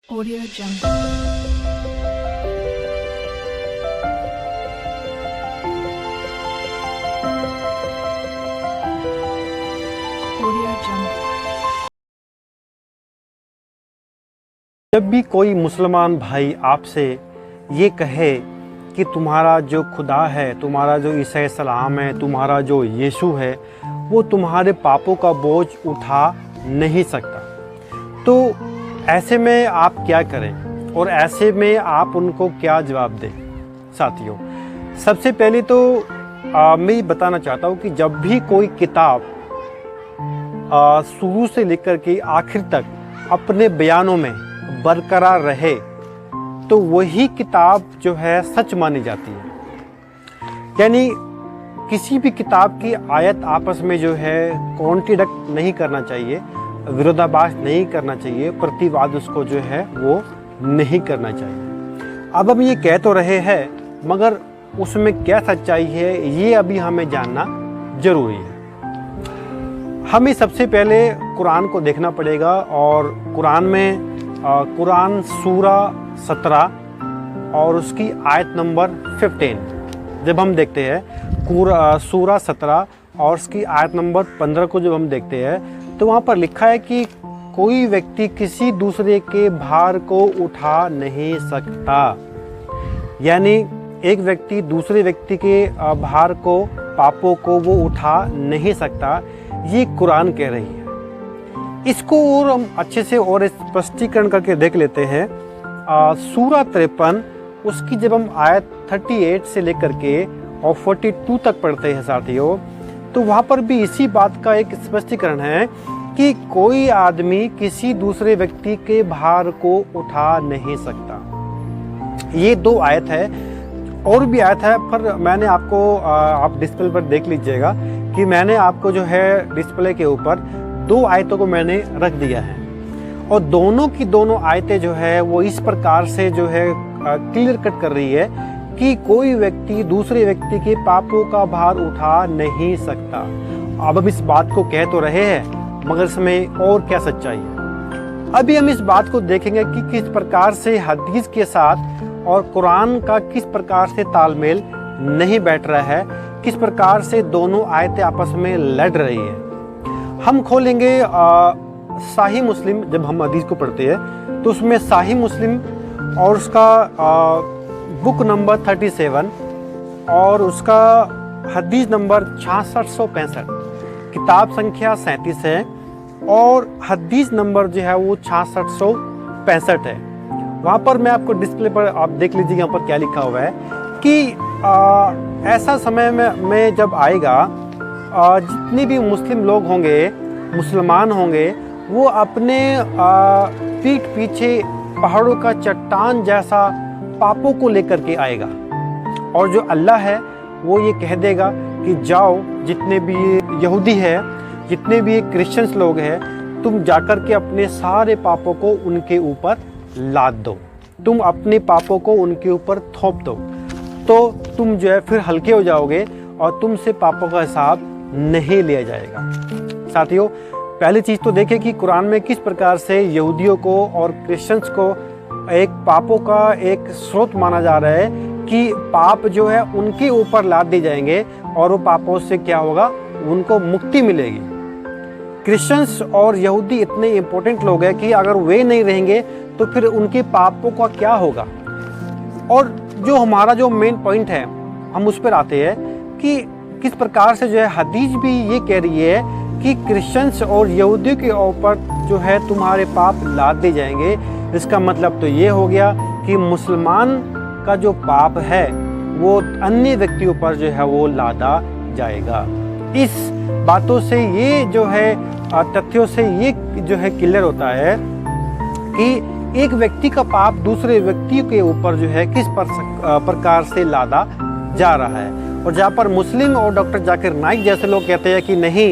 Audio Jungle. Audio Jungle. जब भी कोई मुसलमान भाई आपसे ये कहे कि तुम्हारा जो खुदा है, तुम्हारा जो ईसा सलाम है, तुम्हारा जो यीशु है, वो तुम्हारे पापों का बोझ उठा नहीं सकता, तो ऐसे में आप क्या करें और ऐसे में आप उनको क्या जवाब दें। साथियों, सबसे पहले तो मैं ये बताना चाहता हूँ कि जब भी कोई किताब शुरू से लेकर के आखिर तक अपने बयानों में बरकरार रहे तो वही किताब जो है सच मानी जाती है। यानी किसी भी किताब की आयत आपस में जो है कॉन्ट्रडिक्ट नहीं करना चाहिए, विरोधाभास नहीं करना चाहिए, प्रतिवाद उसको जो है वो नहीं करना चाहिए। अब हम ये कह तो रहे हैं मगर उसमें क्या सच्चाई है ये अभी हमें जानना जरूरी है। हमें सबसे पहले कुरान को देखना पड़ेगा और कुरान में कुरान सूरा 17 और उसकी आयत नंबर 15 जब हम देखते हैं, सूरा 17 और उसकी आयत नंबर 15 को जब हम देखते हैं तो वहाँ पर लिखा है कि कोई व्यक्ति किसी दूसरे के भार को उठा नहीं सकता। यानी एक व्यक्ति दूसरे व्यक्ति के भार को, पापों को वो उठा नहीं सकता, ये कुरान कह रही है। इसको और हम अच्छे से और स्पष्टीकरण करके देख लेते हैं। सूरा 53 उसकी जब हम आयत 38 से लेकर के और 42 तक पढ़ते हैं साथियों, तो वहाँ पर भी इसी बात का एक स्पष्टीकरण है कि कोई आदमी किसी दूसरे व्यक्ति के भार को उठा नहीं सकता। ये दो आयत है, और भी आयत है, पर मैंने आपको आप डिस्प्ले पर देख लीजिएगा कि मैंने आपको जो है डिस्प्ले के ऊपर दो आयतों को मैंने रख दिया है और दोनों की दोनों आयतें जो है वो इस प्रकार से जो है क्लियर कट कर रही है कि कोई व्यक्ति दूसरे व्यक्ति के पापों का भार उठा नहीं सकता। अब हम इस बात को कह तो रहे हैं मगर इसमें और क्या सच्चाई है। अभी हम इस बात को देखेंगे कि किस प्रकार से हदीस के साथ और कुरान का किस प्रकार से तालमेल नहीं बैठ रहा है, किस प्रकार से दोनों आयतें आपस में लड़ रही है। हम खोलेंगे साही मुस्लिम, जब हम हदीस को पढ़ते हैं तो उसमें साही मुस्लिम और उसका बुक नंबर 37 और उसका हदीस नंबर 6665, किताब संख्या 37 है और हदीस नंबर जो है वो 6665 है। वहाँ पर मैं आपको डिस्प्ले पर आप देख लीजिए, यहाँ पर क्या लिखा हुआ है कि ऐसा समय में जब आएगा, जितने भी मुस्लिम लोग होंगे, मुसलमान होंगे, वो अपने पीठ पीछे पहाड़ों का चट्टान जैसा पापों को लेकर के आएगा और जो अल्लाह है वो ये कह देगा कि जाओ, जितने भी यहूदी है, जितने भी क्रिश्चियंस लोग हैं, तुम जाकर के अपने सारे पापों को उनके ऊपर लाद दो, तुम अपने पापों को उनके ऊपर थोप दो, तो तुम जो है फिर हल्के हो जाओगे और तुमसे पापों का हिसाब नहीं लिया जाएगा। साथियों, पहली चीज़ तो देखें कि कुरान में किस प्रकार से यहूदियों को और क्रिश्चियंस को एक पापों का एक स्रोत माना जा रहा है कि पाप जो है उनके ऊपर लाद दिए जाएंगे और वो पापों से क्या होगा, उनको मुक्ति मिलेगी। क्रिश्चियंस और यहूदी इतने इम्पोर्टेंट लोग हैं कि अगर वे नहीं रहेंगे तो फिर उनके पापों का क्या होगा। और जो हमारा जो मेन पॉइंट है, हम उस पर आते हैं कि किस प्रकार से जो है हदीस भी ये कह रही है कि क्रिश्चियंस और यहूदियों के ऊपर जो है तुम्हारे पाप लाद दिए जाएंगे। इसका मतलब तो ये हो गया कि मुसलमान का जो पाप है वो अन्य व्यक्तियों पर जो है वो लादा जाएगा। इस बातों से ये जो है तथ्यों से ये जो है क्लियर होता है कि एक व्यक्ति का पाप दूसरे व्यक्ति के ऊपर जो है किस प्रकार से लादा जा रहा है। और जहाँ पर मुस्लिम और डॉक्टर जाकिर नाइक जैसे लोग कहते हैं कि नहीं,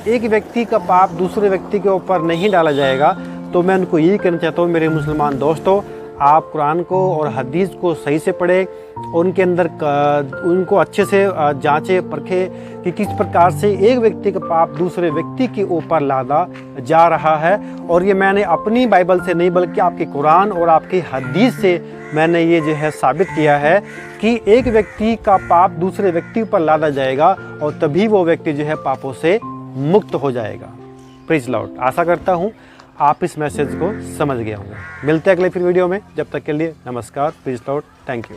एक व्यक्ति का पाप दूसरे व्यक्ति के ऊपर नहीं डाला जाएगा, तो मैं उनको यही कहना चाहता हूँ मेरे मुसलमान दोस्तों, आप कुरान को और हदीस को सही से पढ़ें, उनके अंदर उनको अच्छे से जांचें परखें कि किस प्रकार से एक व्यक्ति का पाप दूसरे व्यक्ति के ऊपर लादा जा रहा है। और ये मैंने अपनी बाइबल से नहीं बल्कि आपके कुरान और आपकी हदीस से मैंने ये जो है साबित किया है कि एक व्यक्ति का पाप दूसरे व्यक्ति पर लादा जाएगा और तभी वो व्यक्ति जो है पापों से मुक्त हो जाएगा। Praise Lord. आशा करता हूँ आप इस मैसेज को समझ गए होंगे। मिलते हैं अगले फिर वीडियो में, जब तक के लिए नमस्कार। Praise Lord. Thank you.